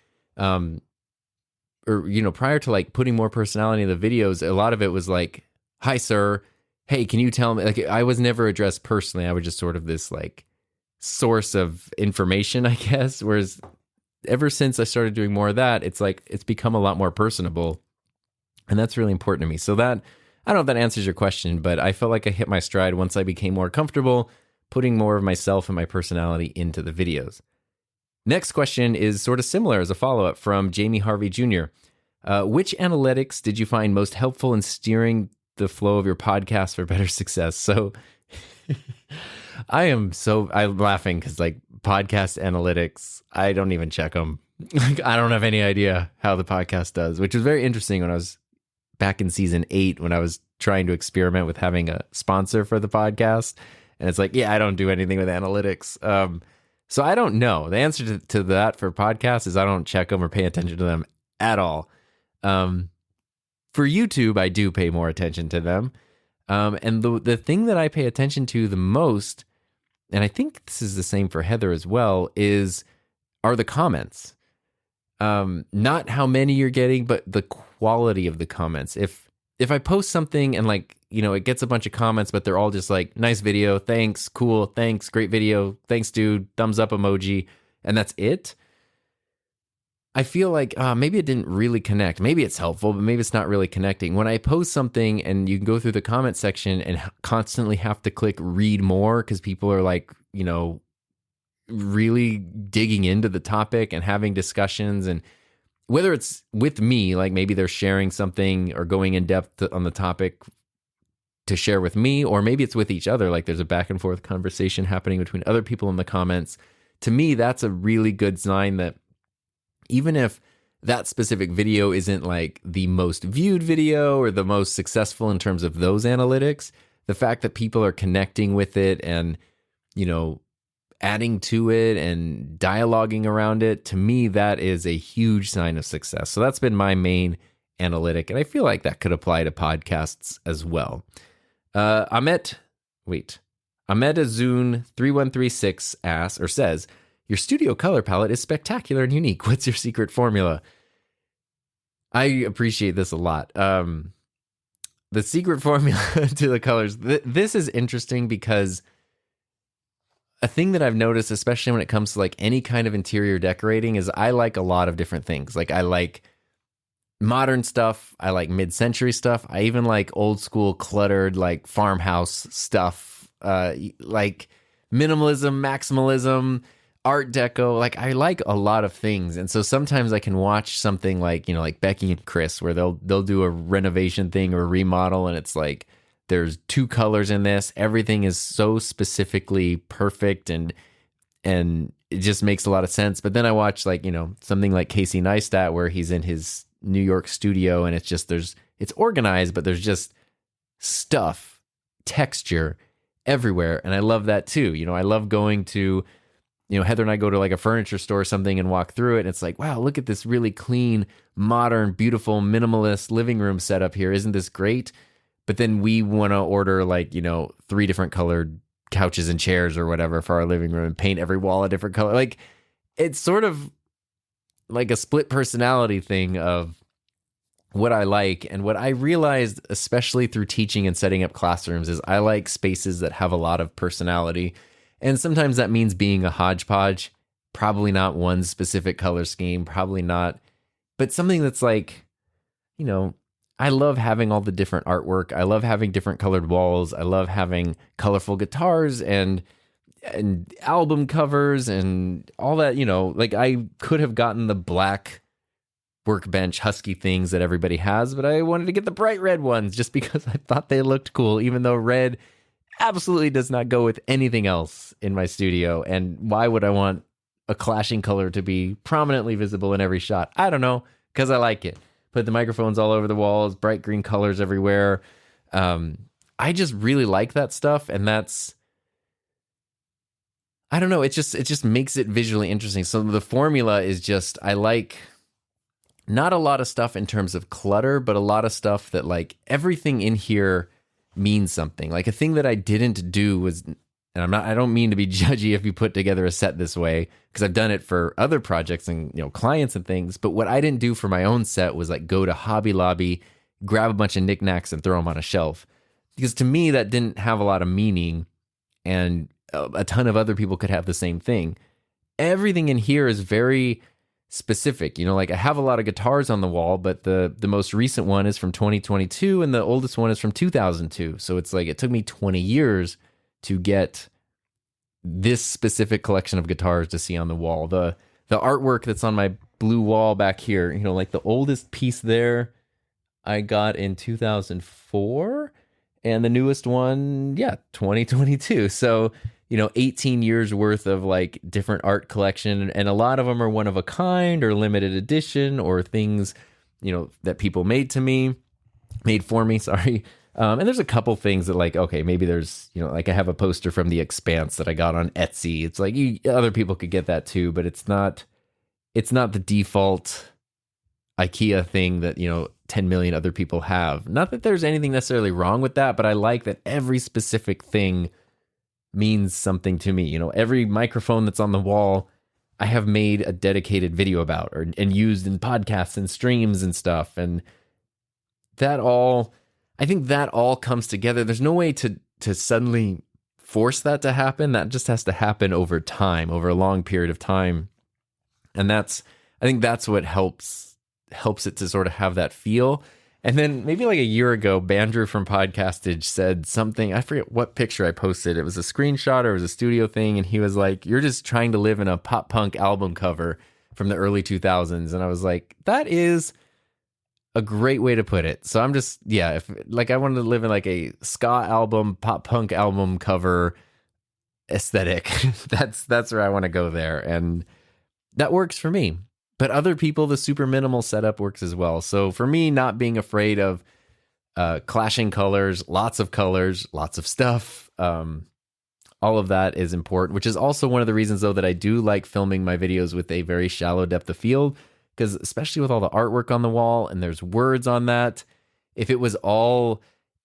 S1: prior to like putting more personality in the videos, a lot of it was like, hi, sir. Hey, can you tell me? Like I was never addressed personally. I was just sort of this like source of information, I guess. Whereas ever since I started doing more of that, it's like it's become a lot more personable. And that's really important to me. So that, I don't know if that answers your question, but I felt like I hit my stride once I became more comfortable putting more of myself and my personality into the videos. Next question is sort of similar as a follow-up from Jamie Harvey Jr. Which analytics did you find most helpful in steering the flow of your podcast for better success? So I'm laughing because like podcast analytics, I don't even check them. Like I don't have any idea how the podcast does, which was very interesting when I was back in season 8 when I was trying to experiment with having a sponsor for the podcast. And it's like, yeah, I don't do anything with analytics. So I don't know. The answer to that for podcasts is I don't check them or pay attention to them at all. For YouTube, I do pay more attention to them. And the thing that I pay attention to the most, and I think this is the same for Heather as well, are the comments. Not how many you're getting, but the quality of the comments. If I post something and like, it gets a bunch of comments, but they're all just like, nice video, thanks, cool, thanks, great video, thanks, dude, thumbs up emoji, and that's it. I feel like maybe it didn't really connect. Maybe it's helpful, but maybe it's not really connecting. When I post something and you can go through the comment section and constantly have to click read more because people are like, really digging into the topic and having discussions, and whether it's with me, like maybe they're sharing something or going in depth on the topic to share with me, or maybe it's with each other. Like there's a back and forth conversation happening between other people in the comments. To me, that's a really good sign that even if that specific video isn't like the most viewed video or the most successful in terms of those analytics, the fact that people are connecting with it and, adding to it and dialoguing around it, to me, that is a huge sign of success. So that's been my main analytic. And I feel like that could apply to podcasts as well. Ahmed Azun 3136 says, your studio color palette is spectacular and unique. What's your secret formula? I appreciate this a lot. The secret formula to the colors. This is interesting because a thing that I've noticed, especially when it comes to like any kind of interior decorating, is I like a lot of different things. Like I like modern stuff. I like mid-century stuff. I even like old school cluttered like farmhouse stuff. Like minimalism, maximalism, art deco. Like I like a lot of things. And so sometimes I can watch something like, like Becky and Chris, where they'll do a renovation thing or a remodel, and it's like there's 2 colors in this. Everything is so specifically perfect and it just makes a lot of sense. But then I watch like, something like Casey Neistat, where he's in his New York studio, and it's just it's organized, but there's just stuff, texture everywhere. And I love that too. I love going to, Heather and I go to like a furniture store or something and walk through it. And it's like, wow, look at this really clean, modern, beautiful, minimalist living room setup here. Isn't this great? But then we want to order like, 3 different colored couches and chairs or whatever for our living room and paint every wall a different color. Like it's sort of like a split personality thing of what I like. And what I realized, especially through teaching and setting up classrooms, is I like spaces that have a lot of personality. And sometimes that means being a hodgepodge, probably not one specific color scheme, probably not, but something that's like, I love having all the different artwork. I love having different colored walls. I love having colorful guitars and album covers and all that, like I could have gotten the black workbench husky things that everybody has, but I wanted to get the bright red ones just because I thought they looked cool, even though red absolutely does not go with anything else in my studio. And why would I want a clashing color to be prominently visible in every shot? I don't know, because I like it. Put the microphones all over the walls, bright green colors everywhere. I just really like that stuff, and that's, I don't know, it just makes it visually interesting. So the formula is just, I like not a lot of stuff in terms of clutter, but a lot of stuff that like everything in here means something. Like a thing that I didn't do was, and I don't mean to be judgy if you put together a set this way, because I've done it for other projects and, clients and things. But what I didn't do for my own set was like go to Hobby Lobby, grab a bunch of knickknacks and throw them on a shelf. Because to me, that didn't have a lot of meaning, and a ton of other people could have the same thing. Everything in here is very specific. Like I have a lot of guitars on the wall, but the most recent one is from 2022 and the oldest one is from 2002. So it's like it took me 20 years to get this specific collection of guitars to see on the wall. The artwork that's on my blue wall back here, like the oldest piece there I got in 2004, and the newest one, 2022. So, 18 years worth of like different art collection, and a lot of them are one of a kind or limited edition or things, that people made for me, sorry. And there's a couple things that like, okay, maybe there's, like I have a poster from The Expanse that I got on Etsy. It's like other people could get that too, but it's not the default IKEA thing that, 10 million other people have. Not that there's anything necessarily wrong with that, but I like that every specific thing means something to me. Every microphone that's on the wall, I have made a dedicated video about and used in podcasts and streams and stuff. And I think that all comes together. There's no way to suddenly force that to happen. That just has to happen over time, over a long period of time. And I think that's what helps it to sort of have that feel. And then maybe like a year ago, Bandrew from Podcastage said something, I forget what picture I posted. It was a screenshot or it was a studio thing. And he was like, you're just trying to live in a pop punk album cover from the early 2000s. And I was like, that is a great way to put it. So I'm just, yeah, if like I wanted to live in like a ska album, pop punk album cover aesthetic, that's where I want to go there. And that works for me. But other people, the super minimal setup works as well. So for me, not being afraid of clashing colors, lots of stuff, all of that is important, which is also one of the reasons, though, that I do like filming my videos with a very shallow depth of field, because especially with all the artwork on the wall and there's words on that, if it was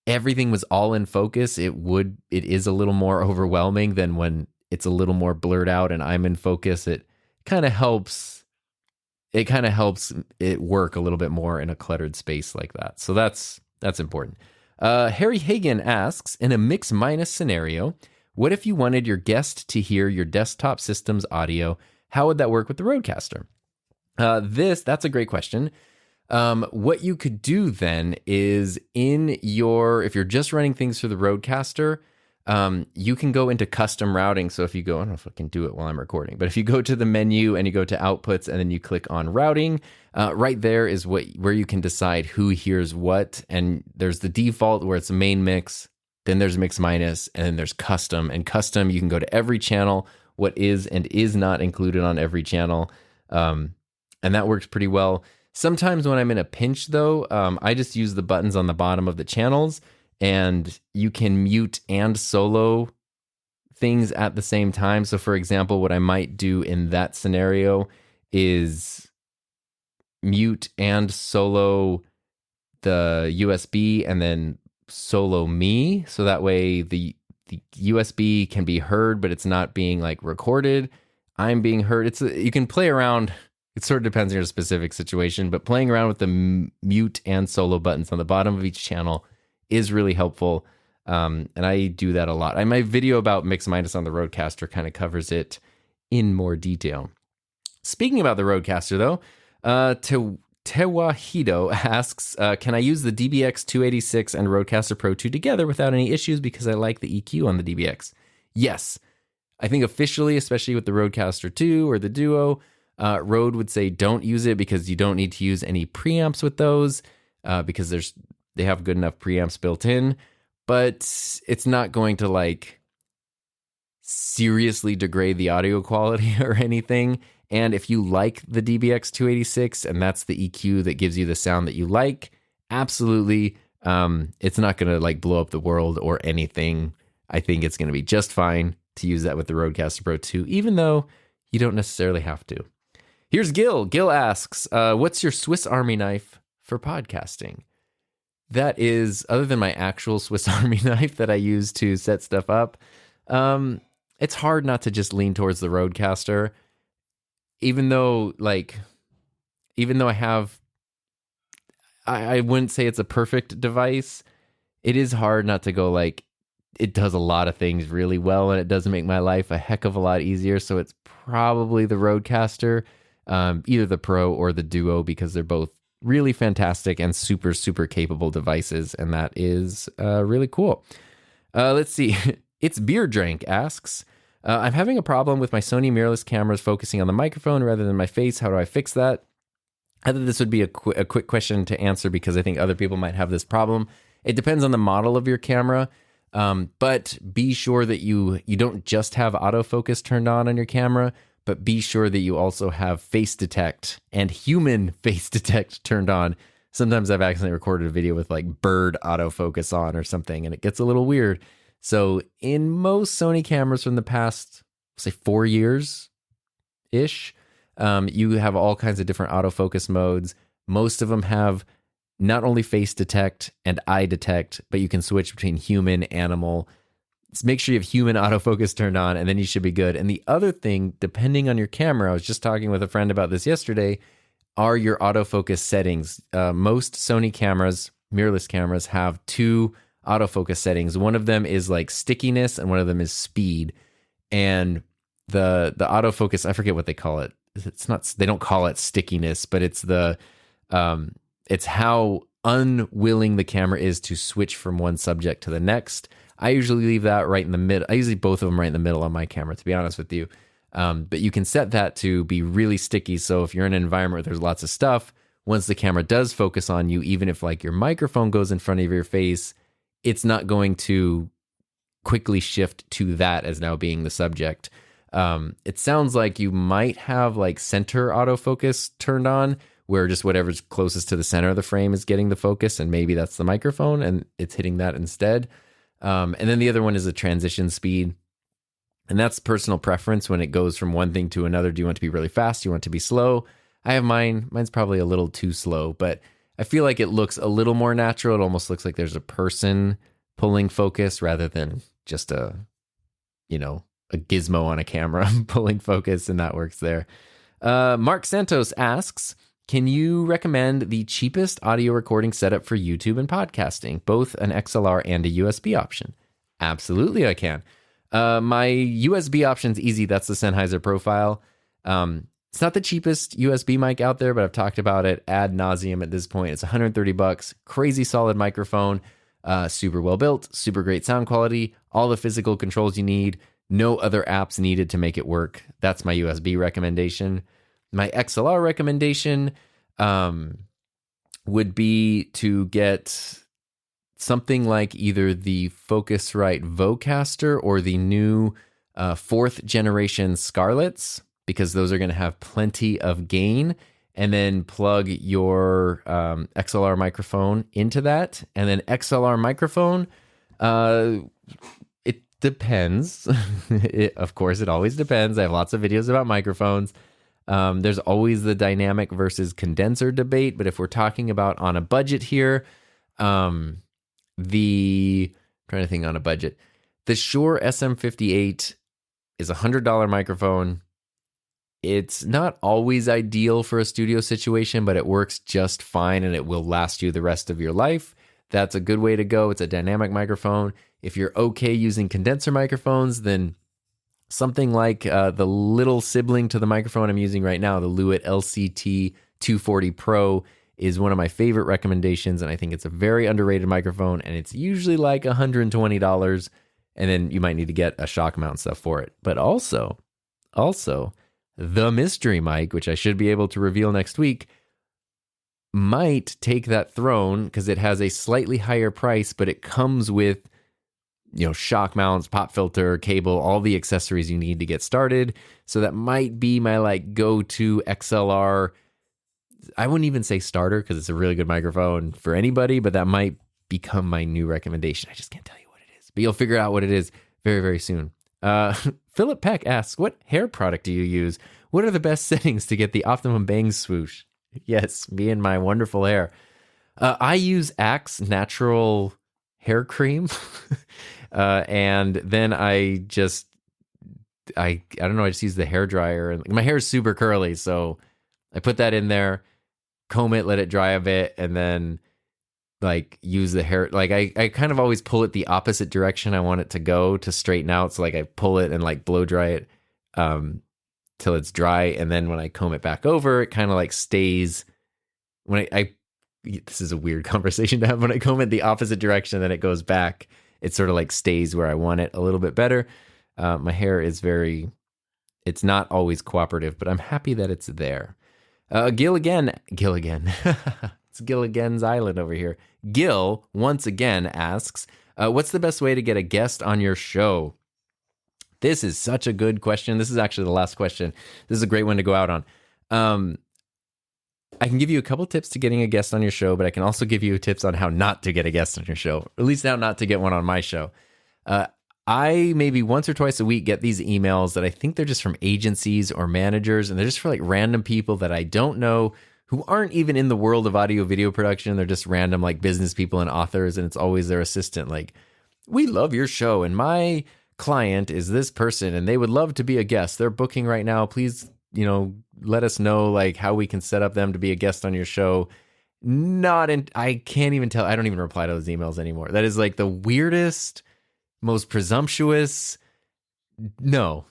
S1: everything was all in focus, it is a little more overwhelming than when it's a little more blurred out and I'm in focus. It kind of helps it work a little bit more in a cluttered space like that. So that's important. Harry Hagen asks, in a mix minus scenario, what if you wanted your guest to hear your desktop system's audio? How would that work with the Rodecaster? That's a great question. What you could do then is if you're just running things through the Rodecaster, you can go into custom routing. So if you go, I don't know if I can do it while I'm recording, but if you go to the menu and you go to outputs and then you click on routing, right there is where you can decide who hears what. And there's the default where it's a main mix, then there's mix minus, and then there's custom. And custom, you can go to every channel, what is and is not included on every channel. And that works pretty well. Sometimes when I'm in a pinch, though, I just use the buttons on the bottom of the channels, and you can mute and solo things at the same time. So, for example, what I might do in that scenario is mute and solo the USB and then solo me. So that way the USB can be heard, but it's not being like recorded. I'm being heard. You can play around. It sort of depends on your specific situation, but playing around with the mute and solo buttons on the bottom of each channel is really helpful. And I do that a lot. My video about mix minus on the Rodecaster kind of covers it in more detail. Speaking about the Rodecaster, though, Tewahido asks, can I use the DBX 286 and Rodecaster Pro 2 together without any issues because I like the EQ on the DBX? Yes. I think officially, especially with the Rodecaster 2 or the Duo, Rode would say don't use it because you don't need to use any preamps with those because they have good enough preamps built in, but it's not going to like seriously degrade the audio quality or anything. And if you like the DBX 286 and that's the EQ that gives you the sound that you like, absolutely, it's not going to like blow up the world or anything. I think it's going to be just fine to use that with the Rodecaster Pro 2, even though you don't necessarily have to. Here's Gil. Gil asks, what's your Swiss Army knife for podcasting? That is, other than my actual Swiss Army knife that I use to set stuff up, it's hard not to just lean towards the Rodecaster. Even though I wouldn't say it's a perfect device, it is hard not to go like, it does a lot of things really well and it does make my life a heck of a lot easier. So it's probably the Rodecaster, either the Pro or the Duo, because they're both really fantastic and super, super capable devices. And that is really cool. Let's see. It's Beer Drank asks, I'm having a problem with my Sony mirrorless cameras focusing on the microphone rather than my face. How do I fix that? I thought this would be a quick question to answer because I think other people might have this problem. It depends on the model of your camera, but be sure that you don't just have autofocus turned on your camera, but be sure that you also have face detect and human face detect turned on. Sometimes I've accidentally recorded a video with like bird autofocus on or something, and it gets a little weird. So in most Sony cameras from the past, say 4 years-ish, you have all kinds of different autofocus modes. Most of them have not only face detect and eye detect, but you can switch between human, animal. Just make sure you have human autofocus turned on, and then you should be good. And the other thing, depending on your camera, I was just talking with a friend about this yesterday, are your autofocus settings. Most Sony cameras, mirrorless cameras, have two autofocus settings. One of them is like stickiness, and one of them is speed. And the autofocus, I forget what they call it. It's not, they don't call it stickiness, but it's it's how unwilling the camera is to switch from one subject to the next. I usually leave that right in the middle. I usually both of them right in the middle on my camera, to be honest with you. But you can set that to be really sticky. So if you're in an environment where there's lots of stuff, once the camera does focus on you, even if like your microphone goes in front of your face, it's not going to quickly shift to that as now being the subject. It sounds like you might have like center autofocus turned on, where just whatever's closest to the center of the frame is getting the focus, and maybe that's the microphone and it's hitting that instead. And then the other one is a transition speed. And that's personal preference when it goes from one thing to another. Do you want to be really fast? Do you want to be slow? I have mine. Mine's probably a little too slow, but I feel like it looks a little more natural. It almost looks like there's a person pulling focus rather than just a gizmo on a camera pulling focus, and that works there. Mark Santos asks, can you recommend the cheapest audio recording setup for YouTube and podcasting, both an XLR and a USB option? Absolutely, I can. My USB option's easy. That's the Sennheiser Profile. It's not the cheapest USB mic out there, but I've talked about it ad nauseum at this point. It's $130, crazy solid microphone, super well built, super great sound quality, all the physical controls you need, no other apps needed to make it work. That's my USB recommendation. My XLR recommendation would be to get something like either the Focusrite Vocaster or the new 4th generation Scarletts, because those are going to have plenty of gain, and then plug your XLR microphone into that. And then XLR microphone, it depends. Of course, it always depends. I have lots of videos about microphones. There's always the dynamic versus condenser debate, but if we're talking about on a budget here, I'm trying to think on a budget. The Shure SM58 is a $100 microphone. It's not always ideal for a studio situation, but it works just fine and it will last you the rest of your life. That's a good way to go. It's a dynamic microphone. If you're okay using condenser microphones, then something like the little sibling to the microphone I'm using right now, the Lewitt LCT 240 Pro, is one of my favorite recommendations, and I think it's a very underrated microphone, and it's usually like $120, and then you might need to get a shock mount stuff for it. But also, the mystery mic, which I should be able to reveal next week, might take that throne because it has a slightly higher price, but it comes with, shock mounts, pop filter, cable, all the accessories you need to get started. So that might be my like go-to XLR. I wouldn't even say starter because it's a really good microphone for anybody, but that might become my new recommendation. I just can't tell you what it is, but you'll figure out what it is very, very soon. Philip Peck asks, what hair product do you use? What are the best settings to get the optimum bang swoosh? Yes, me and my wonderful hair. I use Axe natural hair cream. And then I just use the hair dryer, and my hair is super curly. So I put that in there, comb it, let it dry a bit, and then like use the hair. Like I kind of always pull it the opposite direction I want it to go to straighten out. So like I pull it and like blow dry it till it's dry. And then when I comb it back over, it kind of like stays. When this is a weird conversation to have. When I comb it the opposite direction, then it goes back. It sort of like stays where I want it a little bit better. My hair is it's not always cooperative, but I'm happy that it's there. Gil again. It's Gilligan's Island over here. Gil, once again, asks, what's the best way to get a guest on your show? This is such a good question. This is actually the last question. This is a great one to go out on. I can give you a couple tips to getting a guest on your show, but I can also give you tips on how not to get a guest on your show, or at least how not to get one on my show. I maybe once or twice a week get these emails that I think they're just from agencies or managers, and they're just for like random people that I don't know who aren't even in the world of audio video production. They're just random like business people and authors, and it's always their assistant. Like, we love your show, and my client is this person, and they would love to be a guest. They're booking right now. Please, let us know like how we can set up them to be a guest on your show. I can't even tell. I don't even reply to those emails anymore. That is like the weirdest, most presumptuous. No.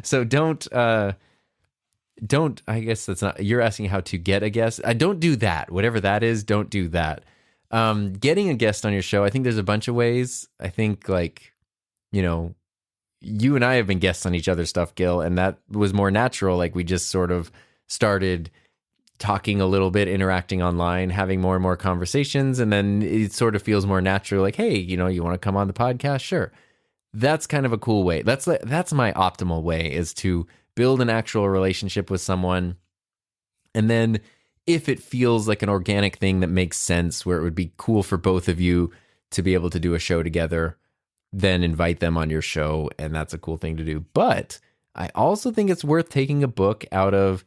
S1: So don't, I guess that's not, you're asking how to get a guest. I don't do that. Whatever that is, don't do that. Getting a guest on your show, I think there's a bunch of ways. I think like, you and I have been guests on each other's stuff, Gil, and that was more natural. Like we just sort of started talking a little bit, interacting online, having more and more conversations. And then it sort of feels more natural, like, hey, you want to come on the podcast? Sure. That's kind of a cool way. That's my optimal way, is to build an actual relationship with someone. And then if it feels like an organic thing that makes sense, where it would be cool for both of you to be able to do a show together, then invite them on your show. And that's a cool thing to do. But I also think it's worth taking a book out of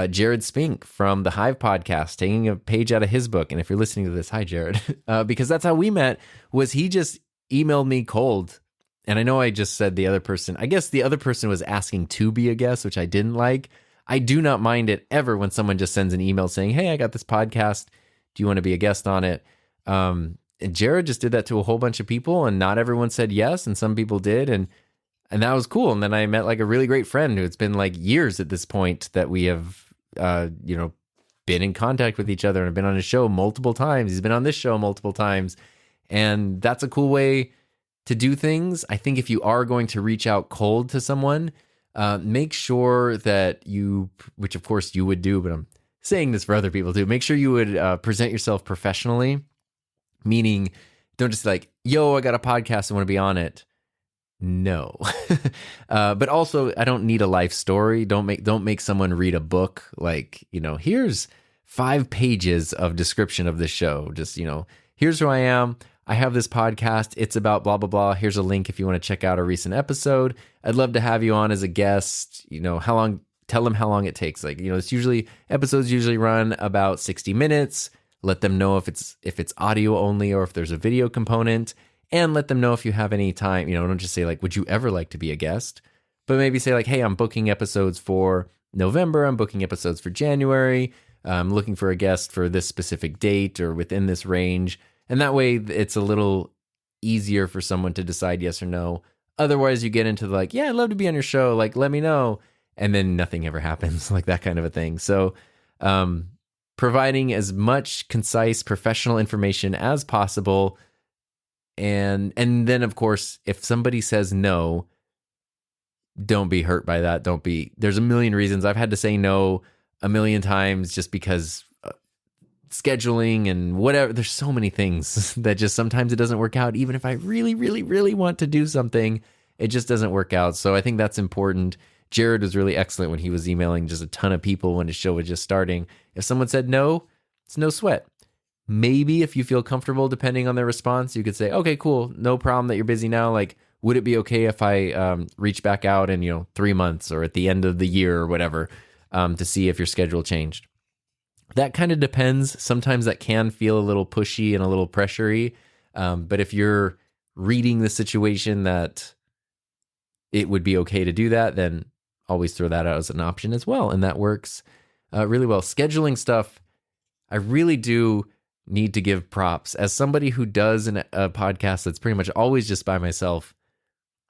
S1: Jared Spink from the Hive podcast, taking a page out of his book. And if you're listening to this, hi, Jared, because that's how we met, was he just emailed me cold. And I know I just said the other person, I guess the other person was asking to be a guest, which I didn't like. I do not mind it ever when someone just sends an email saying, hey, I got this podcast. Do you want to be a guest on it? And Jared just did that to a whole bunch of people, and not everyone said yes, and some people did. And that was cool. And then I met like a really great friend who it's been like years at this point that we have, been in contact with each other, and have been on his show multiple times. He's been on this show multiple times. And that's a cool way to do things. I think if you are going to reach out cold to someone, make sure that you, which of course you would do, but I'm saying this for other people too, make sure you would present yourself professionally, meaning don't just like, yo, I got a podcast, I want to be on it. No. But also, I don't need a life story. Don't make someone read a book. Like, here's 5 pages of description of the show. Just, here's who I am. I have this podcast. It's about blah, blah, blah. Here's a link if you want to check out a recent episode. I'd love to have you on as a guest. Tell them how long it takes. Like, episodes usually run about 60 minutes. Let them know if it's audio only or if there's a video component, and let them know if you have any time. Don't just say like, would you ever like to be a guest? But maybe say like, hey, I'm booking episodes for November. I'm booking episodes for January. I'm looking for a guest for this specific date or within this range. And that way it's a little easier for someone to decide yes or no. Otherwise you get into like, yeah, I'd love to be on your show. Like, let me know. And then nothing ever happens, like that kind of a thing. So, providing as much concise professional information as possible. And then of course, if somebody says no, don't be hurt by that. There's a million reasons. I've had to say no a million times just because scheduling and whatever. There's so many things that just sometimes it doesn't work out. Even if I really, really, really want to do something, it just doesn't work out. So I think that's important. Jared was really excellent when he was emailing just a ton of people when his show was just starting. If someone said no, it's no sweat. Maybe if you feel comfortable, depending on their response, you could say, okay, cool. No problem that you're busy now. Like, would it be okay if I reach back out in, 3 months or at the end of the year or whatever, to see if your schedule changed? That kind of depends. Sometimes that can feel a little pushy and a little pressury. But if you're reading the situation that it would be okay to do that, then always throw that out as an option as well. And that works really well. Scheduling stuff, I really do need to give props. As somebody who does a podcast that's pretty much always just by myself,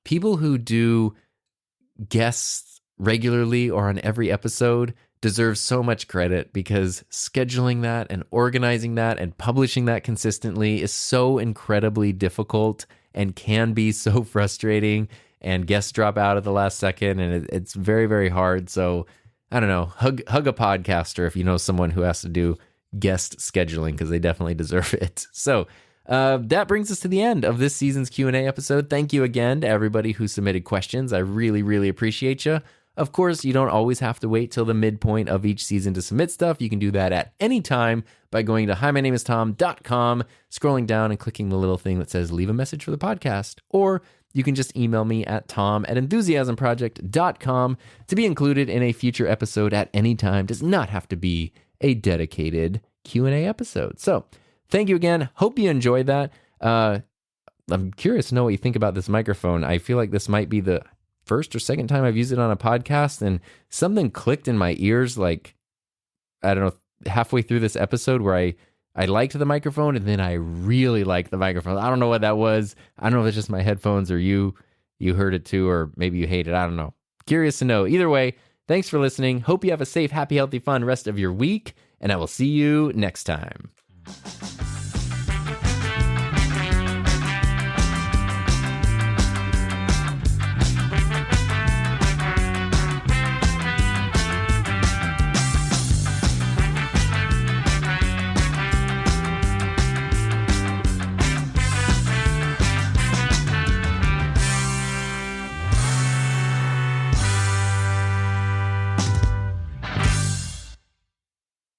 S1: people who do guests regularly or on every episode deserve so much credit, because scheduling that and organizing that and publishing that consistently is so incredibly difficult and can be so frustrating, and guests drop out at the last second, and it's very, very hard. So I don't know, hug a podcaster if you know someone who has to do guest scheduling, because they definitely deserve it. So that brings us to the end of this season's Q&A episode. Thank you again to everybody who submitted questions. I really, really appreciate you. Of course, you don't always have to wait till the midpoint of each season to submit stuff. You can do that at any time by going to himynameistom.com, scrolling down and clicking the little thing that says leave a message for the podcast. Or you can just email me at tom@enthusiasmproject.com to be included in a future episode at any time. Does not have to be a dedicated Q&A episode. So thank you again. Hope you enjoyed that. I'm curious to know what you think about this microphone. I feel like this might be the first or second time I've used it on a podcast, and something clicked in my ears, like, I don't know, halfway through this episode, where I liked the microphone and then I really liked the microphone. I don't know what that was. I don't know if it's just my headphones or you heard it too, or maybe you hate it. I don't know. Curious to know. Either way, thanks for listening. Hope you have a safe, happy, healthy, fun rest of your week, and I will see you next time.